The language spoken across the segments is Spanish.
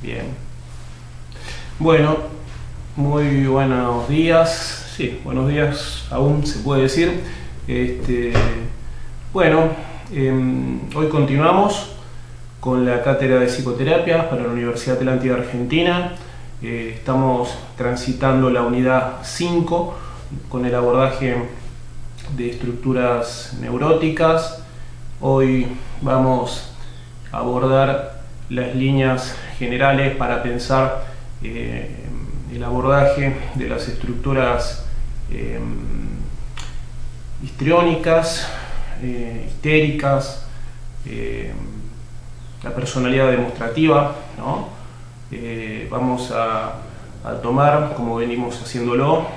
Bien. Bueno, muy buenos días. Sí, buenos días aún se puede decir. Este, bueno, hoy continuamos con la cátedra de psicoterapia para la Universidad Atlántida Argentina. Estamos transitando la unidad 5 con el abordaje de estructuras neuróticas. Hoy vamos a abordar las líneas generales para pensar el abordaje de las estructuras histriónicas, histéricas, la personalidad demostrativa, ¿no? Vamos a tomar, como venimos haciéndolo,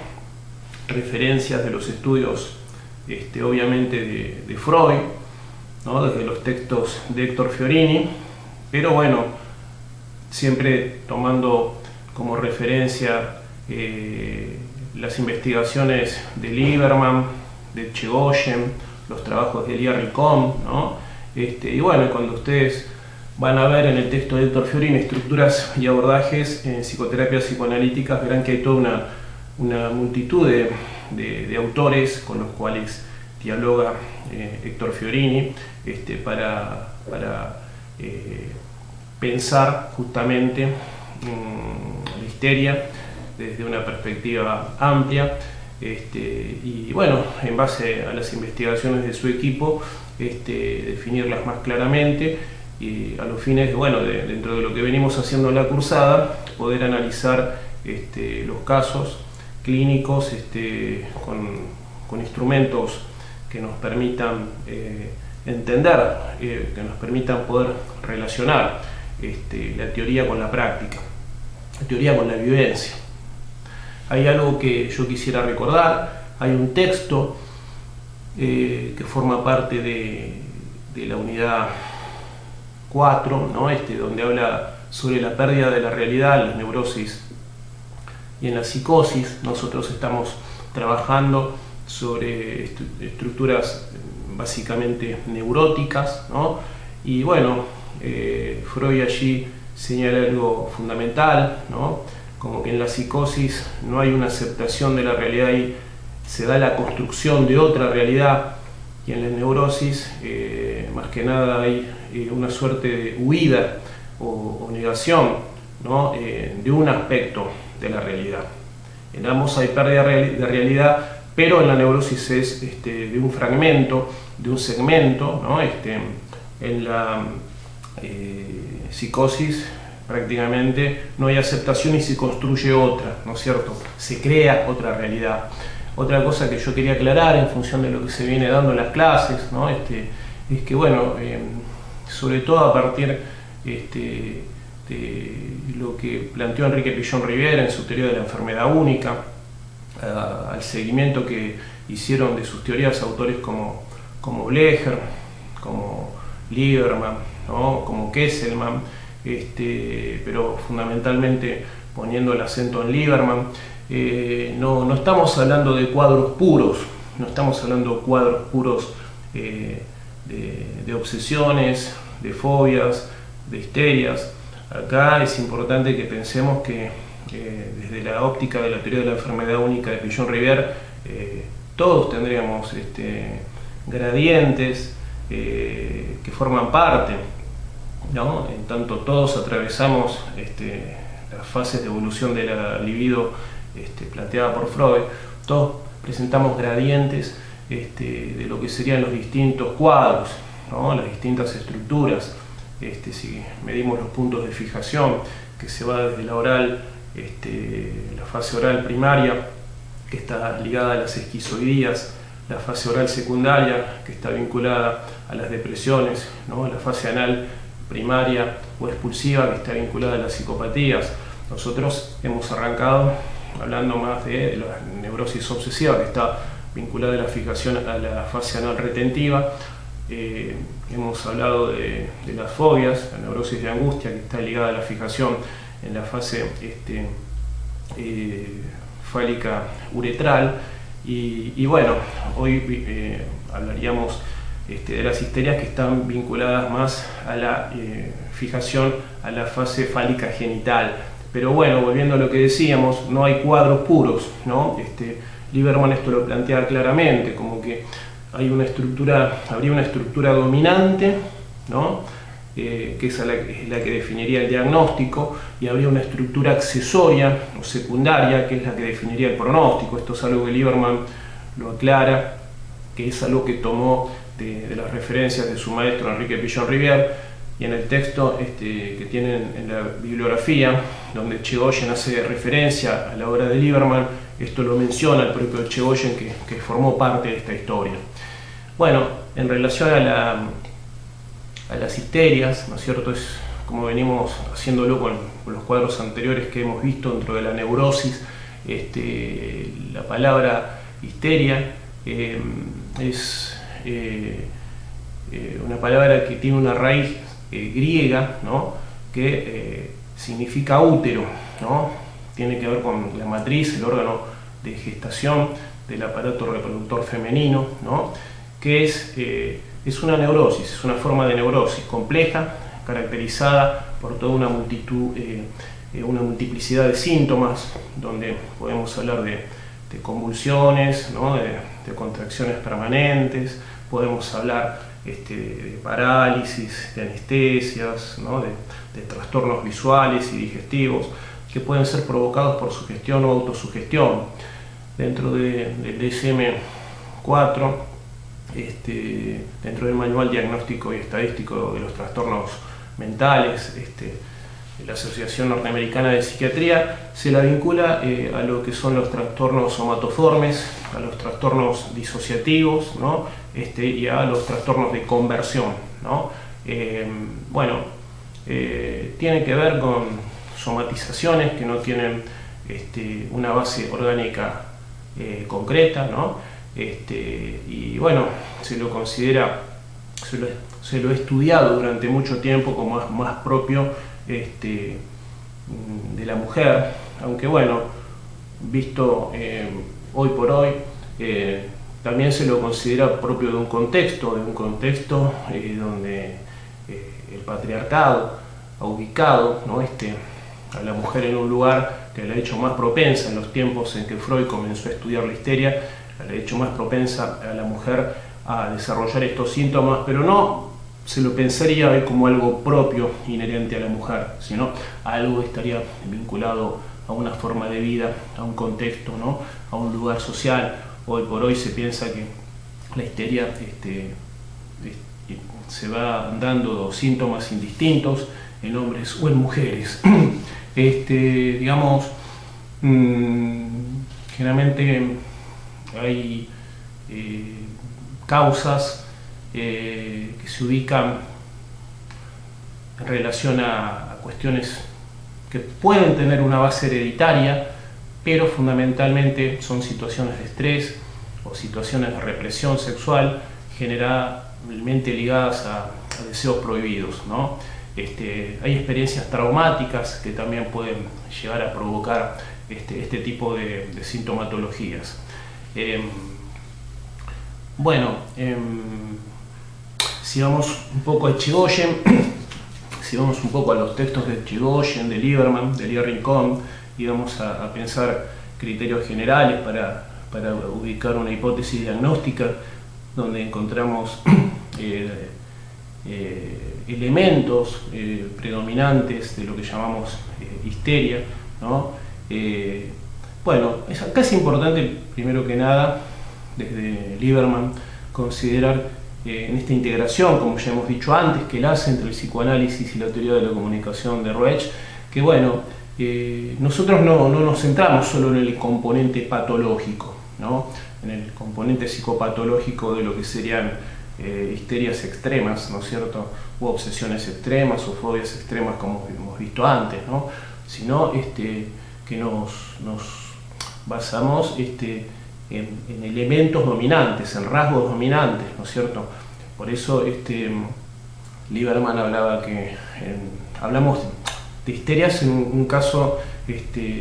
referencias de los estudios obviamente de Freud, ¿no? Desde los textos de Héctor Fiorini, pero bueno, siempre tomando como referencia las investigaciones de Lieberman, de Chegoyen, los trabajos de Elia Ricón, ¿no? Y bueno, cuando ustedes van a ver en el texto de Héctor Fiorini estructuras y abordajes en psicoterapias psicoanalíticas, verán que hay toda una multitud de autores con los cuales dialoga Héctor Fiorini para pensar justamente la histeria desde una perspectiva amplia, y bueno, en base a las investigaciones de su equipo, definirlas más claramente y a los fines dentro de lo que venimos haciendo en la cursada, poder analizar los casos clínicos con instrumentos que nos permitan entender, que nos permitan poder relacionar la teoría con la práctica, la teoría con la vivencia. Hay algo que yo quisiera recordar, hay un texto que forma parte de la unidad 4, ¿no? Donde habla sobre la pérdida de la realidad en las neurosis y en la psicosis. Nosotros estamos trabajando sobre estructuras básicamente neuróticas, ¿no? Y bueno, Freud allí señala algo fundamental, ¿no? Como que en la psicosis no hay una aceptación de la realidad y se da la construcción de otra realidad, y en la neurosis más que nada hay una suerte de huida o negación, ¿no? De un aspecto de la realidad. En ambos hay pérdida de realidad, pero en la neurosis es de un fragmento, de un segmento, ¿no? En la psicosis prácticamente no hay aceptación y se construye otra, ¿no es cierto? Se crea otra realidad. Otra cosa que yo quería aclarar en función de lo que se viene dando en las clases, ¿no? Es que bueno, sobre todo a partir de lo que planteó Enrique Pillon Rivière en su teoría de la enfermedad única, al seguimiento que hicieron de sus teorías autores como Blecher, como Lieberman, ¿no? Como Kesselman, pero fundamentalmente poniendo el acento en Lieberman. No estamos hablando de cuadros puros, no estamos hablando de cuadros puros de obsesiones, de fobias, de histerias. Acá es importante que pensemos que desde la óptica de la teoría de la enfermedad única de Pillon Rivière, todos tendríamos gradientes que forman parte, ¿no? En tanto todos atravesamos las fases de evolución de la libido planteada por Freud, todos presentamos gradientes de lo que serían los distintos cuadros, ¿no? Las distintas estructuras. Si medimos los puntos de fijación, que se va desde la oral, la fase oral primaria, que está ligada a las esquizoidías, la fase oral secundaria, que está vinculada a las depresiones, ¿no? La fase anal primaria o expulsiva, que está vinculada a las psicopatías. Nosotros hemos arrancado hablando más de la neurosis obsesiva, que está vinculada a la fijación a la fase anal retentiva. Hemos hablado de las fobias, la neurosis de angustia, que está ligada a la fijación en la fase fálica uretral. Y bueno, hoy hablaríamos de las histerias que están vinculadas más a la fijación a la fase fálica genital. Pero bueno, volviendo a lo que decíamos, no hay cuadros puros, ¿no? Lieberman esto lo plantea claramente, como que hay habría una estructura dominante, ¿no? Que es la que definiría el diagnóstico, y habría una estructura accesoria o secundaria, que es la que definiría el pronóstico. Esto es algo que Lieberman lo aclara, que es algo que tomó de las referencias de su maestro Enrique Pillon-Rivière, y en el texto que tienen en la bibliografía, donde Irigoyen hace referencia a la obra de Lieberman, esto lo menciona el propio Irigoyen, que formó parte de esta historia. Bueno, en relación a las histerias, ¿no es cierto? Es como venimos haciéndolo con los cuadros anteriores que hemos visto dentro de la neurosis. La palabra histeria es una palabra que tiene una raíz griega, ¿no? Que significa útero, ¿no? Tiene que ver con la matriz, el órgano de gestación del aparato reproductor femenino, ¿no? Que es una neurosis, es una forma de neurosis compleja, caracterizada por toda una multiplicidad de síntomas, donde podemos hablar de convulsiones, ¿no? de contracciones permanentes, podemos hablar de parálisis, de anestesias, ¿no? de trastornos visuales y digestivos, que pueden ser provocados por sugestión o autosugestión. Dentro del DSM-4, dentro del Manual Diagnóstico y Estadístico de los Trastornos Mentales, de la Asociación Norteamericana de Psiquiatría, se la vincula a lo que son los trastornos somatoformes, a los trastornos disociativos, ¿no? Y a los trastornos de conversión, ¿no? Tiene que ver con somatizaciones que no tienen una base orgánica concreta, ¿no? Y bueno, se lo considera, se lo he estudiado durante mucho tiempo como más propio de la mujer, aunque bueno, visto hoy por hoy, también se lo considera propio de un contexto donde el patriarcado ha ubicado, ¿no? a la mujer en un lugar que la ha hecho más propensa en los tiempos en que Freud comenzó a estudiar la histeria, la ha hecho más propensa a la mujer a desarrollar estos síntomas, pero no se lo pensaría hoy como algo propio, inherente a la mujer, sino algo que estaría vinculado a una forma de vida, a un contexto, ¿no? A un lugar social. Hoy por hoy se piensa que la histeria se va dando síntomas indistintos en hombres o en mujeres. Digamos, generalmente hay causas que se ubican en relación a cuestiones que pueden tener una base hereditaria, pero fundamentalmente son situaciones de estrés o situaciones de represión sexual generalmente ligadas a deseos prohibidos, ¿no? Hay experiencias traumáticas que también pueden llegar a provocar este tipo de sintomatologías. Si vamos un poco a Irigoyen, si vamos un poco a los textos de Irigoyen, de Lieberman, de Lee Rincón, y vamos a pensar criterios generales para ubicar una hipótesis diagnóstica, donde encontramos elementos predominantes de lo que llamamos histeria, ¿no? Acá es importante, primero que nada, desde Lieberman, considerar en esta integración, como ya hemos dicho antes, que él hace entre el psicoanálisis y la teoría de la comunicación de Reich, que nosotros no nos centramos solo en el componente patológico, ¿no? En el componente psicopatológico de lo que serían histerias extremas, ¿no es cierto? U obsesiones extremas o fobias extremas, como hemos visto antes, ¿no? Sino que nos basamos en elementos dominantes, en rasgos dominantes, ¿no es cierto? Por eso Lieberman hablaba hablamos de histerias en un caso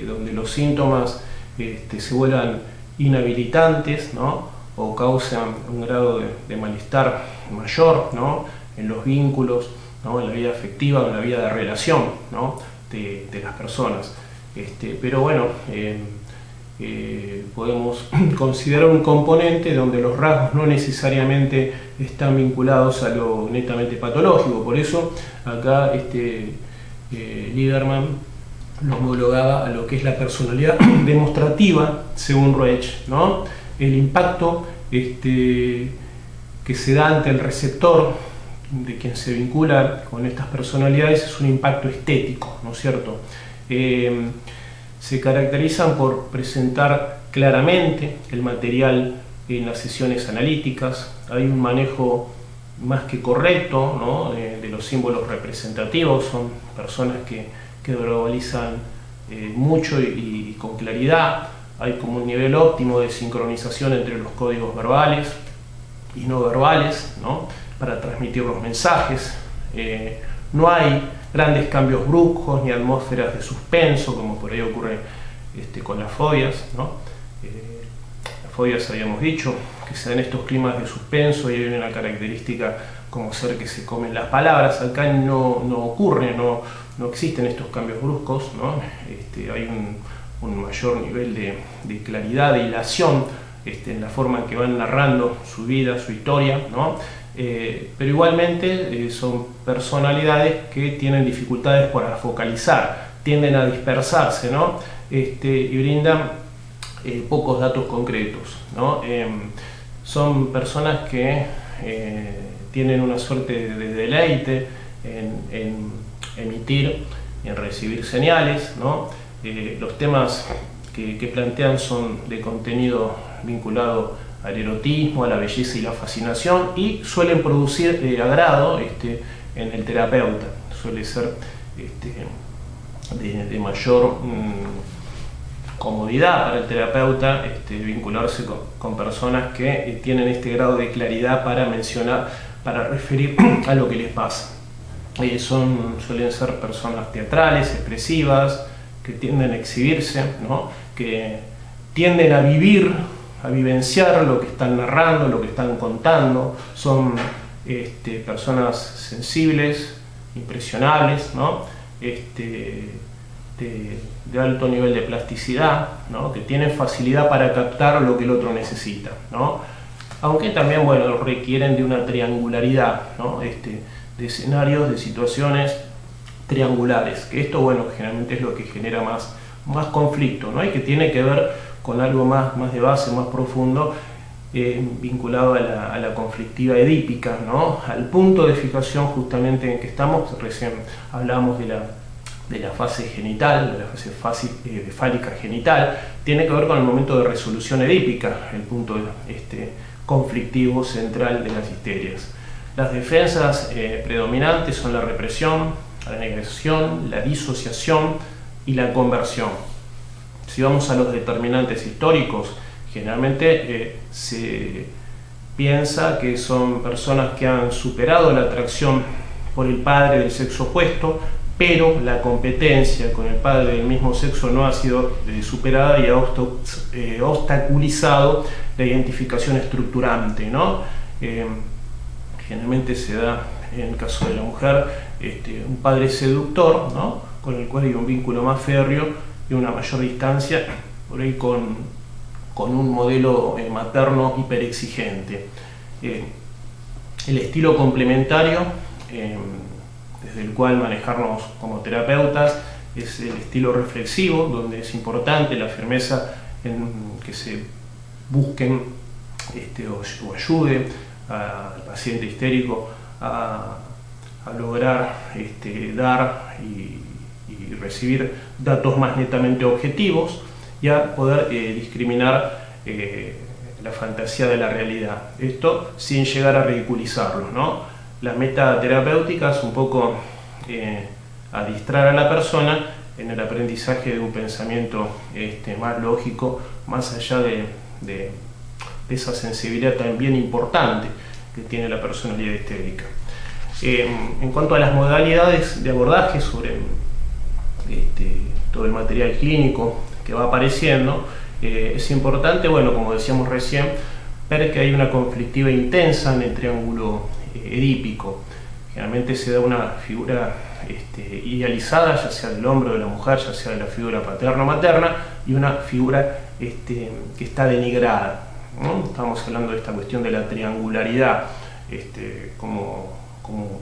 donde los síntomas se vuelvan inhabilitantes, ¿no? o causan un grado de malestar mayor, ¿no?, en los vínculos, ¿no?, en la vida afectiva, en la vida de relación, ¿no?, de las personas. Pero bueno, podemos considerar un componente donde los rasgos no necesariamente están vinculados a lo netamente patológico. Por eso acá Lieberman lo homologaba a lo que es la personalidad demostrativa, según Reich, ¿no? El impacto que se da ante el receptor de quien se vincula con estas personalidades es un impacto estético, ¿no es cierto? Se caracterizan por presentar claramente el material en las sesiones analíticas. Hay un manejo más que correcto, ¿no?, de los símbolos representativos. Son personas que verbalizan mucho y con claridad. Hay como un nivel óptimo de sincronización entre los códigos verbales y no verbales, ¿no?, para transmitir los mensajes. No hay grandes cambios bruscos ni atmósferas de suspenso, como por ahí ocurre con las fobias, ¿no? Las fobias, habíamos dicho, que se dan estos climas de suspenso y hay una característica como ser que se comen las palabras. Acá no ocurre, no existen estos cambios bruscos, ¿no? Hay un mayor nivel de claridad, de hilación en la forma en que van narrando su vida, su historia, ¿no? Pero igualmente son personalidades que tienen dificultades para focalizar, tienden a dispersarse, ¿no? Y brindan pocos datos concretos, ¿no? Son personas que tienen una suerte de deleite en emitir y en recibir señales, ¿no? Los temas que plantean son de contenido vinculado al erotismo, a la belleza y la fascinación, y suelen producir agrado en el terapeuta. Suele ser de mayor comodidad para el terapeuta vincularse con personas que tienen este grado de claridad para mencionar, para referir a lo que les pasa. Suelen ser personas teatrales, expresivas, que tienden a exhibirse, ¿no?, que tienden a vivenciar lo que están narrando, lo que están contando. Son personas sensibles, impresionables, ¿no?, de alto nivel de plasticidad, ¿no?, que tienen facilidad para captar lo que el otro necesita, ¿no?, aunque también, bueno, requieren de una triangularidad, ¿no?, de escenarios, de situaciones triangulares, que esto, bueno, generalmente es lo que genera más conflicto, ¿no?, y que tiene que ver con algo más de base, más profundo, vinculado a la conflictiva edípica, ¿no?, al punto de fijación justamente en que estamos. Recién hablábamos de la fase genital, de la fase fálica genital. Tiene que ver con el momento de resolución edípica, el punto conflictivo central de las histerias. Las defensas predominantes son la represión, la negación, la disociación y la conversión. Si vamos a los determinantes históricos, generalmente se piensa que son personas que han superado la atracción por el padre del sexo opuesto, pero la competencia con el padre del mismo sexo no ha sido superada y ha obstaculizado la identificación estructurante, ¿no? Generalmente se da, en el caso de la mujer, un padre seductor, ¿no?, con el cual hay un vínculo más férreo y una mayor distancia, por ahí con un modelo materno hiperexigente. El estilo complementario, desde el cual manejarnos como terapeutas, es el estilo reflexivo, donde es importante la firmeza en que se busquen o ayude al paciente histérico a lograr dar y recibir datos más netamente objetivos y a poder discriminar la fantasía de la realidad. Esto sin llegar a ridiculizarlo, ¿no? La meta terapéutica es un poco adiestrar a la persona en el aprendizaje de un pensamiento más lógico, más allá de esa sensibilidad también importante que tiene la personalidad histérica. En cuanto a las modalidades de abordaje sobre todo el material clínico que va apareciendo, es importante, bueno, como decíamos recién, ver que hay una conflictiva intensa en el triángulo edípico. Generalmente se da una figura idealizada, ya sea del hombre o de la mujer, ya sea de la figura paterna o materna, y una figura que está denigrada, ¿no? Estamos hablando de esta cuestión de la triangularidad como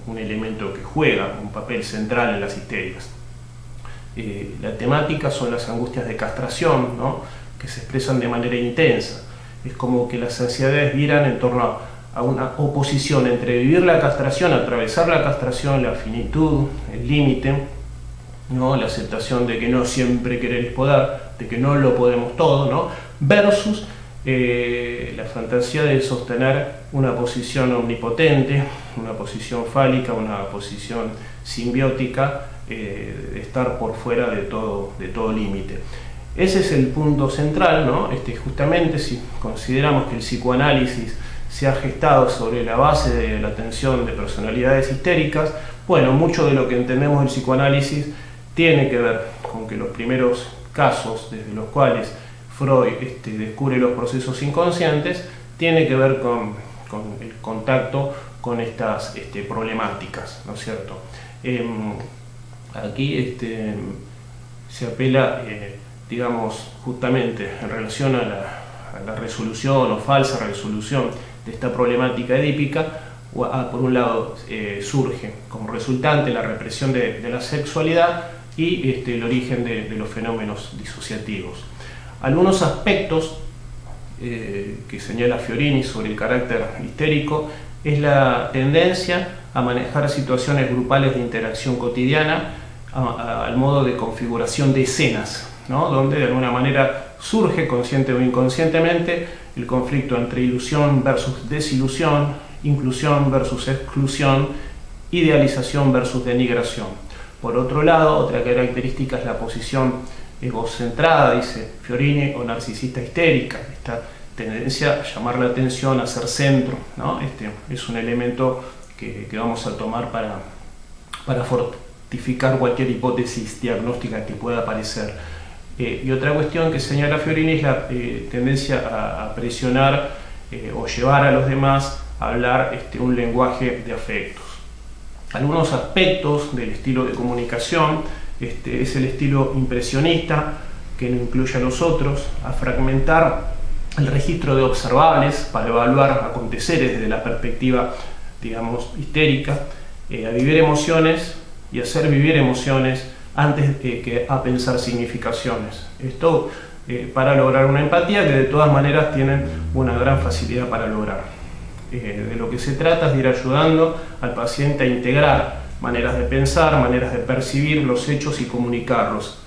un elemento que juega un papel central en las histerias. La temática son las angustias de castración, ¿no? Que se expresan de manera intensa. Es como que las ansiedades giran en torno a una oposición entre vivir la castración, atravesar la castración, la finitud, el límite, ¿no? La aceptación de que no siempre querer es poder, de que no lo podemos todo, ¿no? Versus la fantasía de sostener una posición omnipotente, una posición fálica, una posición simbiótica, de estar por fuera de todo límite. Ese es el punto central, ¿no? Justamente si consideramos que el psicoanálisis se ha gestado sobre la base de la tensión de personalidades histéricas, bueno, mucho de lo que entendemos del psicoanálisis tiene que ver con que los primeros casos desde los cuales Freud descubre los procesos inconscientes tiene que ver con el contacto con estas problemáticas, ¿no es cierto? Aquí se apela, digamos, justamente en relación a la resolución o falsa resolución de esta problemática edípica. Por un lado surge como resultante la represión de la sexualidad y el origen de los fenómenos disociativos. Algunos aspectos que señala Fiorini sobre el carácter histérico es la tendencia a manejar situaciones grupales de interacción cotidiana al modo de configuración de escenas, ¿no? Donde de alguna manera surge consciente o inconscientemente el conflicto entre ilusión versus desilusión, inclusión versus exclusión, idealización versus denigración. Por otro lado, otra característica es la posición egocentrada, dice Fiorini, o narcisista histérica, esta tendencia a llamar la atención, a ser centro, ¿no? Es un elemento que vamos a tomar para fortificar cualquier hipótesis diagnóstica que pueda aparecer. Y otra cuestión que señala Fiorini es la tendencia a presionar o llevar a los demás a hablar un lenguaje de afectos. Algunos aspectos del estilo de comunicación es el estilo impresionista, que no incluye a los otros, a fragmentar el registro de observables para evaluar aconteceres desde la perspectiva, digamos, histérica, a vivir emociones y hacer vivir emociones antes que a pensar significaciones. Esto para lograr una empatía que de todas maneras tienen una gran facilidad para lograr. De lo que se trata es de ir ayudando al paciente a integrar maneras de pensar, maneras de percibir los hechos y comunicarlos.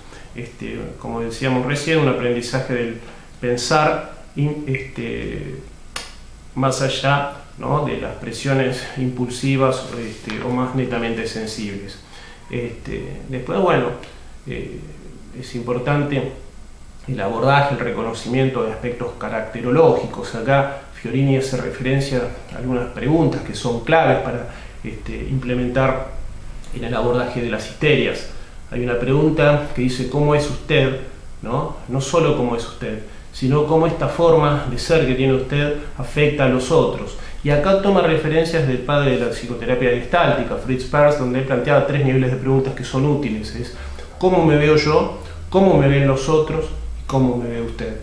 Como decíamos recién, un aprendizaje del pensar más allá, ¿no?, de las presiones impulsivas o más netamente sensibles. Después, bueno, es importante el abordaje, el reconocimiento de aspectos caracterológicos. Acá Fiorini hace referencia a algunas preguntas que son claves para implementar en el abordaje de las histerias. Hay una pregunta que dice ¿cómo es usted? No solo cómo es usted, sino cómo esta forma de ser que tiene usted afecta a los otros. Y acá toma referencias del padre de la psicoterapia gestáltica, Fritz Perls, donde él planteaba 3 niveles de preguntas que son útiles. Es ¿cómo me veo yo? ¿Cómo me ven los otros? ¿Y cómo me ve usted?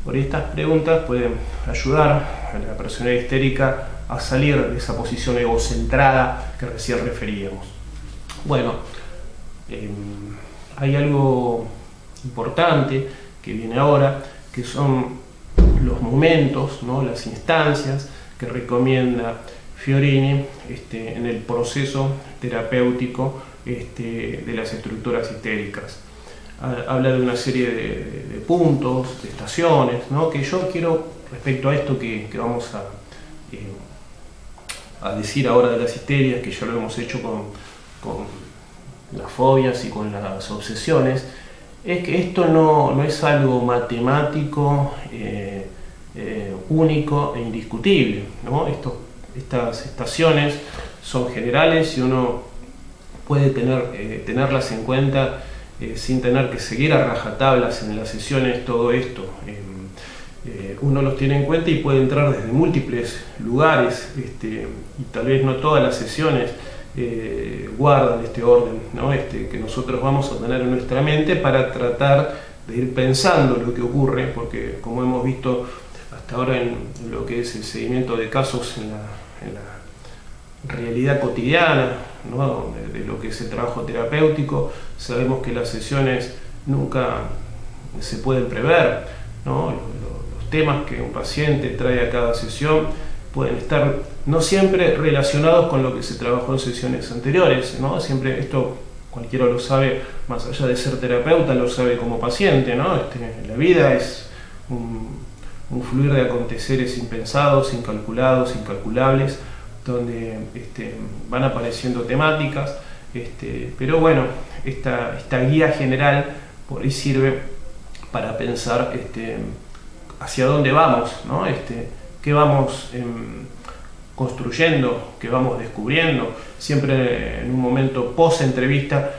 Por estas preguntas pueden ayudar a la persona histérica a salir de esa posición egocentrada que recién referíamos. Bueno, hay algo importante que viene ahora, que son los momentos, ¿no?, las instancias que recomienda Fiorini en el proceso terapéutico de las estructuras histéricas. Habla de una serie de puntos, de estaciones, ¿no?, que yo quiero, respecto a esto que vamos a decir ahora de las histerias, que ya lo hemos hecho con las fobias y con las obsesiones, es que esto no es algo matemático, único e indiscutible, ¿no? Estas estaciones son generales y uno puede tenerlas en cuenta sin tener que seguir a rajatablas en las sesiones todo esto. uno los tiene en cuenta y puede entrar desde múltiples lugares, y tal vez no todas las sesiones guardan este orden, ¿no? Que nosotros vamos a tener en nuestra mente para tratar de ir pensando lo que ocurre, porque como hemos visto hasta ahora en lo que es el seguimiento de casos en la realidad cotidiana, ¿no? de lo que es el trabajo terapéutico, sabemos que las sesiones nunca se pueden prever, ¿no? Los temas que un paciente trae a cada sesión pueden estar no siempre relacionados con lo que se trabajó en sesiones anteriores, ¿no? Siempre esto cualquiera lo sabe, más allá de ser terapeuta, lo sabe como paciente, ¿no? La vida es un fluir de aconteceres impensados, incalculados, incalculables, donde van apareciendo temáticas, pero bueno, esta guía general por ahí sirve para pensar hacia dónde vamos, ¿no? Qué vamos construyendo, qué vamos descubriendo, siempre en un momento post-entrevista,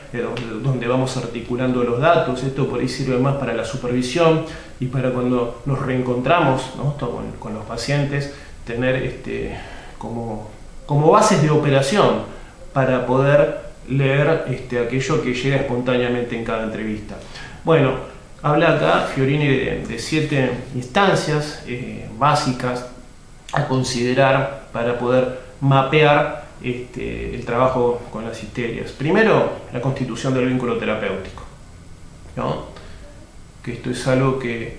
donde vamos articulando los datos. Esto por ahí sirve más para la supervisión y para cuando nos reencontramos, ¿no? con los pacientes, tener como bases de operación para poder leer aquello que llega espontáneamente en cada entrevista. Bueno, habla acá Fiorini de 7 instancias básicas a considerar para poder mapear el trabajo con las histerias. Primero, la constitución del vínculo terapéutico, ¿no? Que esto es algo que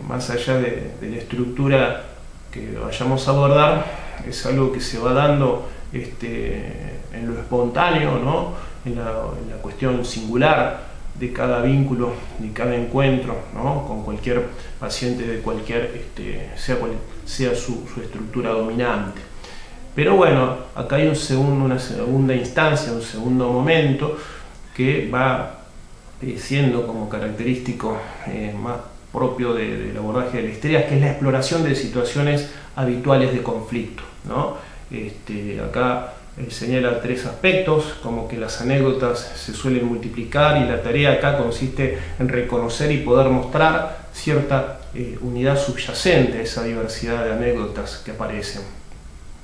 más allá de la estructura que vayamos a abordar, es algo que se va dando en lo espontáneo, ¿no? en la cuestión singular de cada vínculo, de cada encuentro, ¿no? con cualquier paciente de cualquier, sea cual sea su estructura dominante. Pero bueno, acá hay una segunda instancia, un segundo momento que va siendo como característico más propio del abordaje de la histeria, que es la exploración de situaciones habituales de conflicto, ¿no? Acá señala 3 aspectos, como que las anécdotas se suelen multiplicar y la tarea acá consiste en reconocer y poder mostrar cierta unidad subyacente a esa diversidad de anécdotas que aparecen,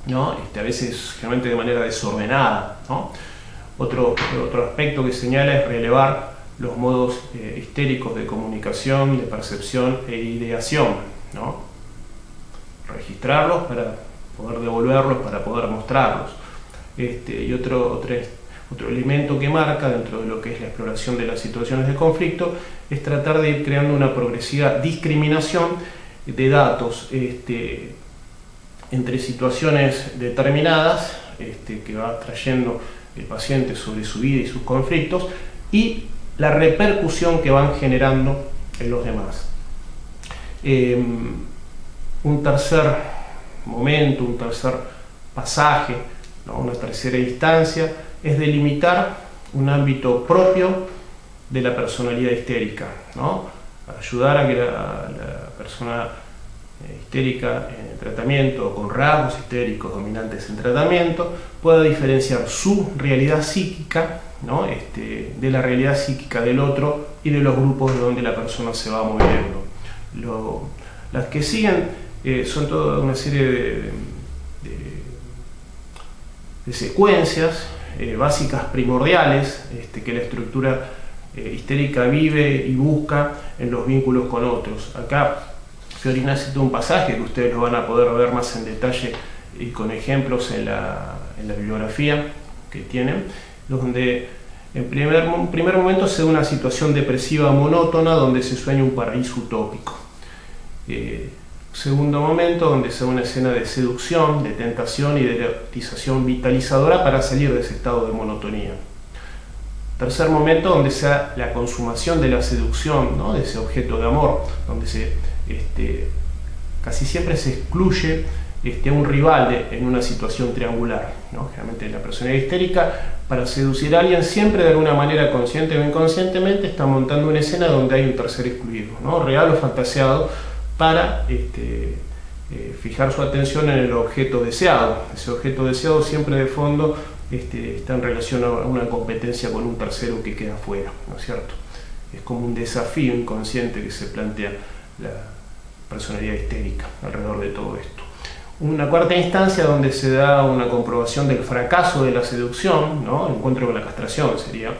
¿no? A veces generalmente de manera desordenada, ¿no? Otro aspecto que señala es relevar los modos histéricos de comunicación, de percepción e ideación, ¿no? Registrarlos para poder devolverlos, para poder mostrarlos. Y otro elemento que marca dentro de lo que es la exploración de las situaciones de conflicto es tratar de ir creando una progresiva discriminación de datos entre situaciones determinadas que va trayendo el paciente sobre su vida y sus conflictos y la repercusión que van generando en los demás. Un tercer momento, un tercer pasaje, ¿no? Una tercera instancia es delimitar un ámbito propio de la personalidad histérica, ¿no? Ayudar a que la persona histérica en tratamiento o con rasgos histéricos dominantes en tratamiento pueda diferenciar su realidad psíquica, ¿no? De la realidad psíquica del otro y de los grupos de donde la persona se va moviendo. Las que siguen son toda una serie de secuencias básicas primordiales que la estructura histérica vive y busca en los vínculos con otros. Acá Fiorina cita un pasaje que ustedes lo van a poder ver más en detalle y con ejemplos en la bibliografía que tienen, donde en primer momento se da una situación depresiva monótona donde se sueña un paraíso utópico. Segundo momento donde se da una escena de seducción, de tentación y de erotización vitalizadora para salir de ese estado de monotonía. Tercer momento donde se da la consumación de la seducción, ¿no? De ese objeto de amor, donde casi siempre se excluye a un rival en una situación triangular, ¿no? Generalmente la personalidad histérica, para seducir a alguien, siempre de alguna manera consciente o inconscientemente está montando una escena donde hay un tercer excluido, ¿no? Real o fantaseado, para fijar su atención en el objeto deseado. Ese objeto deseado siempre de fondo está en relación a una competencia con un tercero que queda fuera, ¿no es cierto? Es como un desafío inconsciente que se plantea personalidad histérica alrededor de todo esto. Una cuarta instancia donde se da una comprobación del fracaso de la seducción, ¿no? El encuentro con la castración sería,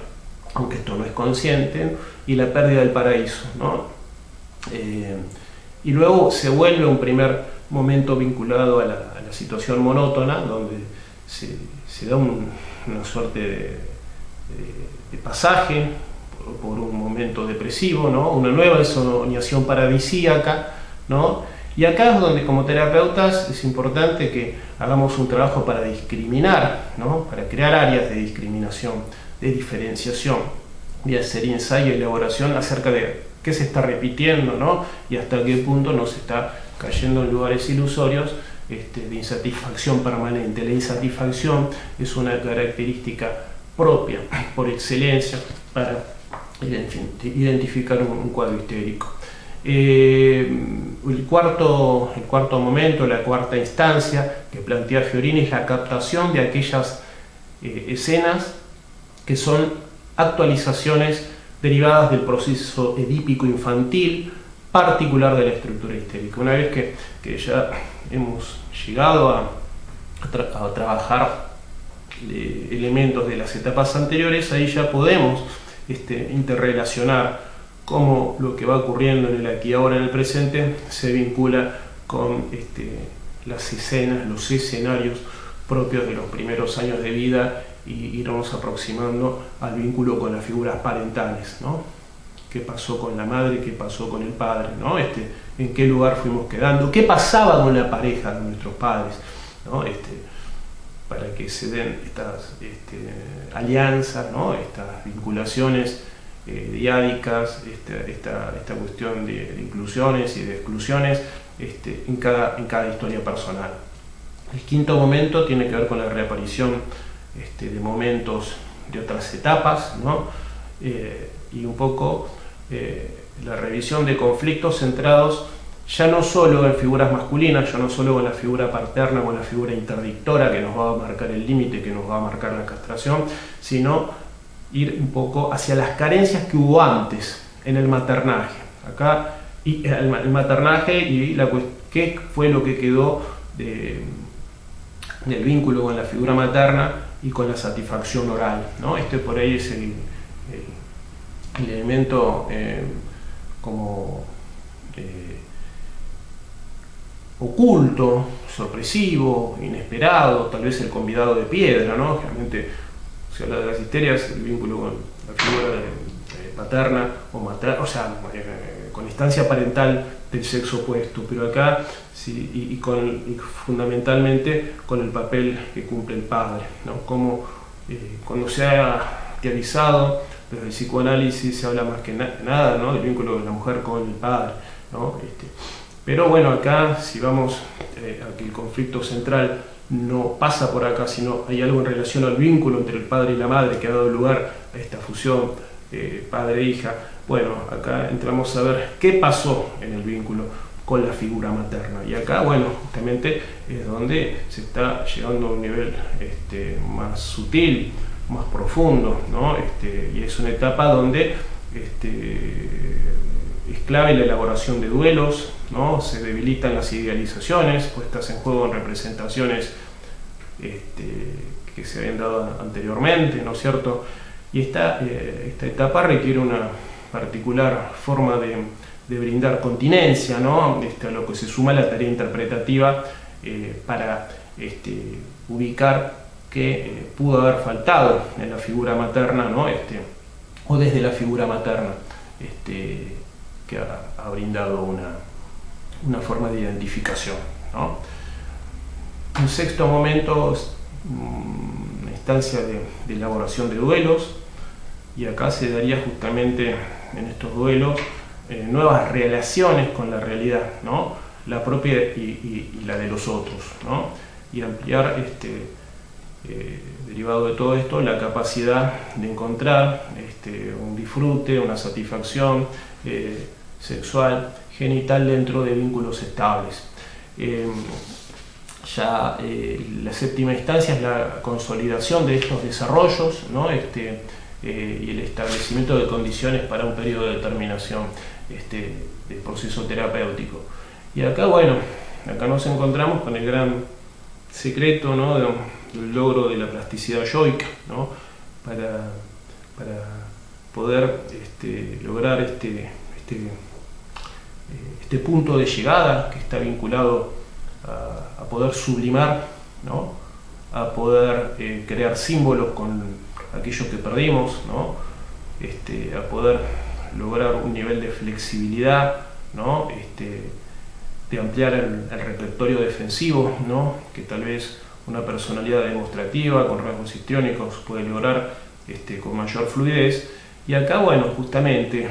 aunque esto no es consciente, y la pérdida del paraíso, ¿no? Y luego se vuelve un primer momento vinculado a la situación monótona, donde se da una suerte de pasaje por un momento depresivo, ¿no? Una nueva ensoñación paradisíaca, ¿no? Y acá es donde como terapeutas es importante que hagamos un trabajo para discriminar, ¿no? Para crear áreas de discriminación, de diferenciación, de hacer ensayo y elaboración acerca de qué se está repitiendo, ¿no? Y hasta qué punto nos está cayendo en lugares ilusorios de insatisfacción permanente. La insatisfacción es una característica propia, por excelencia, para identificar un cuadro histérico. El cuarto momento, la cuarta instancia que plantea Fiorini es la captación de aquellas escenas que son actualizaciones derivadas del proceso edípico infantil particular de la estructura histérica. Una vez que ya hemos llegado a trabajar elementos de las etapas anteriores, ahí ya podemos interrelacionar cómo lo que va ocurriendo en el aquí y ahora, en el presente, se vincula con las escenas, los escenarios propios de los primeros años de vida, y irnos aproximando al vínculo con las figuras parentales, ¿no? ¿Qué pasó con la madre? ¿Qué pasó con el padre? ¿No? ¿En qué lugar fuimos quedando? ¿Qué pasaba con la pareja de nuestros padres? ¿No? Para que se den estas alianzas, ¿no? Estas vinculaciones diádicas, esta cuestión de inclusiones y de exclusiones en cada historia personal. El quinto momento tiene que ver con la reaparición de momentos de otras etapas, ¿no? Y un poco la revisión de conflictos centrados ya no solo en figuras masculinas, ya no solo con la figura paterna, con la figura interdictora que nos va a marcar el límite, que nos va a marcar la castración, sino ir un poco hacia las carencias que hubo antes en el maternaje. Acá y el maternaje y qué fue lo que quedó del vínculo con la figura materna y con la satisfacción oral, ¿no? Por ahí es el elemento oculto, sorpresivo, inesperado, tal vez el convidado de piedra, ¿no? Generalmente se habla de las histerias, el vínculo con la figura paterna o materna, o sea, con instancia parental del sexo opuesto, pero acá sí, y fundamentalmente con el papel que cumple el padre, ¿no? Como cuando se ha teorizado desde el psicoanálisis se habla más que nada, ¿no? Del vínculo de la mujer con el padre, ¿no? Pero bueno, acá si vamos a que el conflicto central no pasa por acá, sino hay algo en relación al vínculo entre el padre y la madre que ha dado lugar a esta fusión padre-hija. Bueno, acá entramos a ver qué pasó en el vínculo con la figura materna, y acá, bueno, justamente es donde se está llegando a un nivel más sutil, más profundo, ¿no? Y es una etapa donde es clave la elaboración de duelos, ¿no? Se debilitan las idealizaciones puestas en juego en representaciones que se habían dado anteriormente, ¿no es cierto? Y esta etapa requiere una particular forma de brindar continencia, ¿no? A lo que se suma la tarea interpretativa para ubicar qué pudo haber faltado en la figura materna, ¿no? O desde la figura materna que ha brindado una forma de identificación, ¿no? Un sexto momento es una instancia de elaboración de duelos, y acá se daría justamente en estos duelos nuevas relaciones con la realidad, ¿no? La propia y la de los otros, ¿no? Y ampliar derivado de todo esto la capacidad de encontrar un disfrute, una satisfacción sexual, genital dentro de vínculos estables. La séptima instancia es la consolidación de estos desarrollos, ¿no? Y el establecimiento de condiciones para un periodo de determinación del proceso terapéutico. Y acá, bueno, acá nos encontramos con el gran secreto, ¿no?, del logro de la plasticidad yoica, ¿no?, para poder lograr este punto de llegada que está vinculado a poder sublimar, ¿no?, a poder crear símbolos con aquello que perdimos, ¿no?, a poder lograr un nivel de flexibilidad, ¿no?, de ampliar el repertorio defensivo, ¿no?, que tal vez una personalidad demostrativa con rasgos histriónicos puede lograr con mayor fluidez. Y acá, bueno, justamente,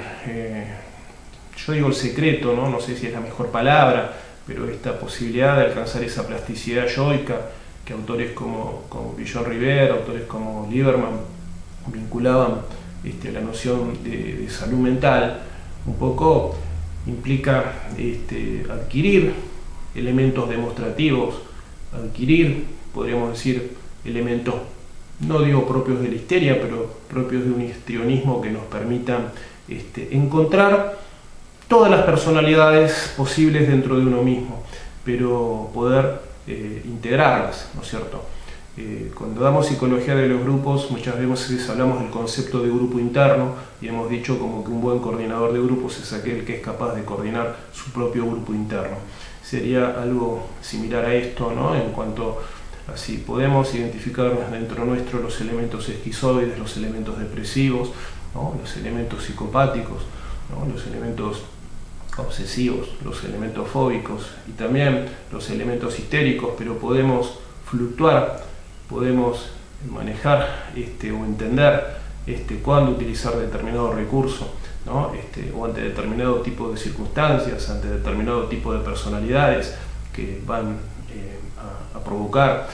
yo digo el secreto, ¿no?, no sé si es la mejor palabra, pero esta posibilidad de alcanzar esa plasticidad yoica que autores como Villon Rivera, autores como Lieberman vinculaban a la noción de salud mental, un poco implica adquirir elementos demostrativos, adquirir, podríamos decir, elementos, no digo propios de la histeria, pero propios de un histrionismo que nos permitan encontrar todas las personalidades posibles dentro de uno mismo, pero poder integrarlas, ¿no es cierto? Cuando damos psicología de los grupos, muchas veces hablamos del concepto de grupo interno y hemos dicho como que un buen coordinador de grupos es aquel que es capaz de coordinar su propio grupo interno. Sería algo similar a esto, ¿no?, en cuanto a si podemos identificar dentro nuestro los elementos esquizoides, los elementos depresivos, ¿no?, los elementos psicopáticos, ¿no?, los elementos obsesivos, los elementos fóbicos y también los elementos histéricos, pero podemos fluctuar, podemos manejar o entender cuándo utilizar determinado recurso, ¿no?, o ante determinado tipo de circunstancias, ante determinado tipo de personalidades que van a provocar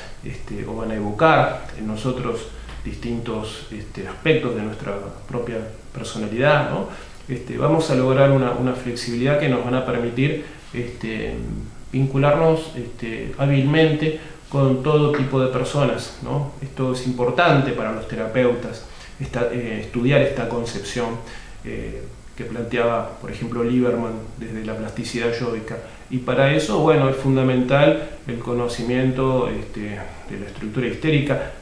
o van a evocar en nosotros distintos aspectos de nuestra propia personalidad, ¿no? Vamos a lograr una flexibilidad que nos van a permitir vincularnos hábilmente con todo tipo de personas, ¿no? Esto es importante para los terapeutas, estudiar esta concepción que planteaba, por ejemplo, Lieberman desde la plasticidad yoica. Y para eso, bueno, es fundamental el conocimiento de la estructura histérica,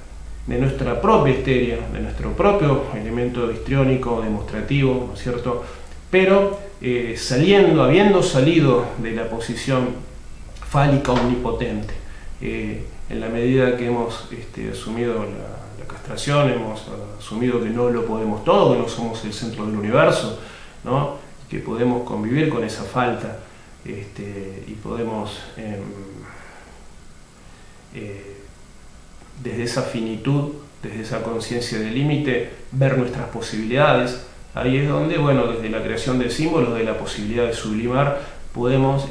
de nuestra propia histeria, de nuestro propio elemento histriónico, demostrativo, ¿no es cierto? Pero habiendo salido de la posición fálica omnipotente, en la medida que hemos asumido la castración, hemos asumido que no lo podemos todo, que no somos el centro del universo, ¿no?, que podemos convivir con esa falta y podemos desde esa finitud, desde esa conciencia del límite, ver nuestras posibilidades. Ahí es donde, bueno, desde la creación de símbolos, de la posibilidad de sublimar, podemos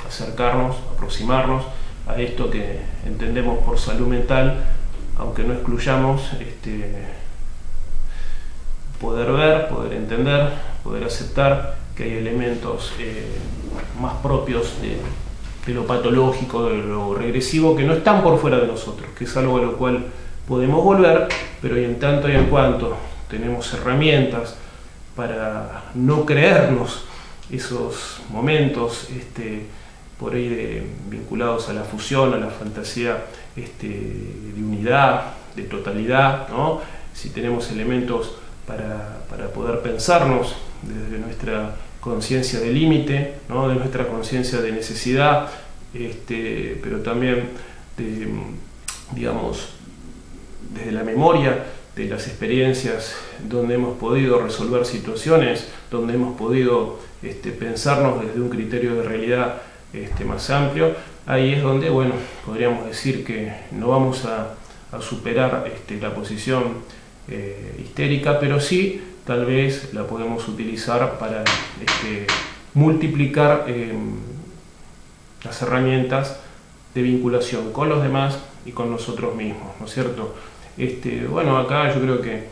acercarnos, aproximarnos a esto que entendemos por salud mental, aunque no excluyamos poder ver, poder entender, poder aceptar que hay elementos más propios de lo patológico, de lo regresivo, que no están por fuera de nosotros, que es algo a lo cual podemos volver, pero y en tanto y en cuanto tenemos herramientas para no creernos esos momentos por ahí vinculados a la fusión, a la fantasía de unidad, de totalidad, ¿no? Si tenemos elementos para poder pensarnos desde nuestra conciencia de límite, ¿no?, de nuestra conciencia de necesidad, pero también digamos, desde la memoria de las experiencias donde hemos podido resolver situaciones, donde hemos podido pensarnos desde un criterio de realidad más amplio. Ahí es donde, bueno, podríamos decir que no vamos a superar la posición histérica, pero sí tal vez la podemos utilizar para multiplicar las herramientas de vinculación con los demás y con nosotros mismos, ¿no es cierto? Bueno, acá yo creo que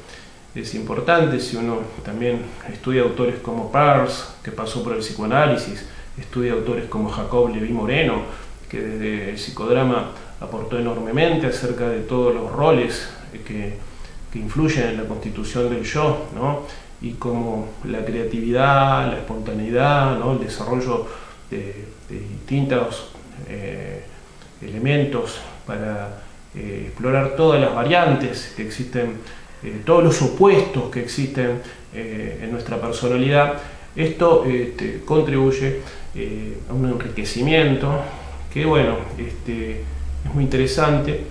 es importante, si uno también estudia autores como Peirce, que pasó por el psicoanálisis, estudia autores como Jacob Levi Moreno, que desde el psicodrama aportó enormemente acerca de todos los roles que influyen en la constitución del yo, ¿no? Y como la creatividad, la espontaneidad, ¿no?, el desarrollo de distintos elementos para explorar todas las variantes que existen, todos los opuestos que existen en nuestra personalidad. Esto contribuye a un enriquecimiento que, bueno, es muy interesante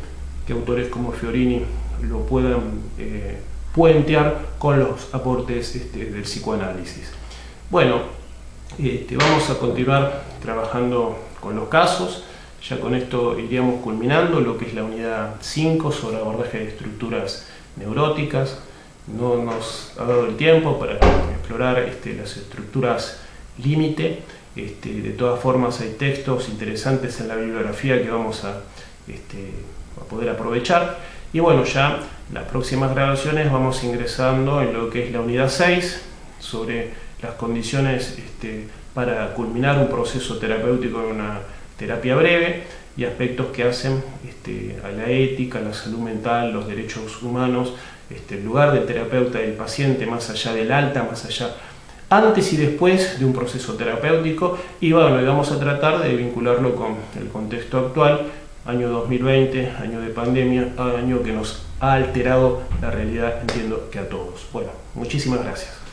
que autores como Fiorini lo puedan puentear con los aportes del psicoanálisis. Bueno, vamos a continuar trabajando con los casos. Ya con esto iríamos culminando lo que es la unidad 5 sobre abordaje de estructuras neuróticas. No nos ha dado el tiempo para explorar las estructuras límite. De todas formas hay textos interesantes en la bibliografía que vamos a poder aprovechar. Y bueno, ya en las próximas grabaciones vamos ingresando en lo que es la unidad 6 sobre las condiciones para culminar un proceso terapéutico en una terapia breve y aspectos que hacen a la ética, a la salud mental, los derechos humanos, el lugar del terapeuta y del paciente más allá del alta, más allá antes y después de un proceso terapéutico. Y bueno, vamos a tratar de vincularlo con el contexto actual, año 2020, año de pandemia, año que nos ha alterado la realidad, entiendo que a todos. Bueno, muchísimas gracias.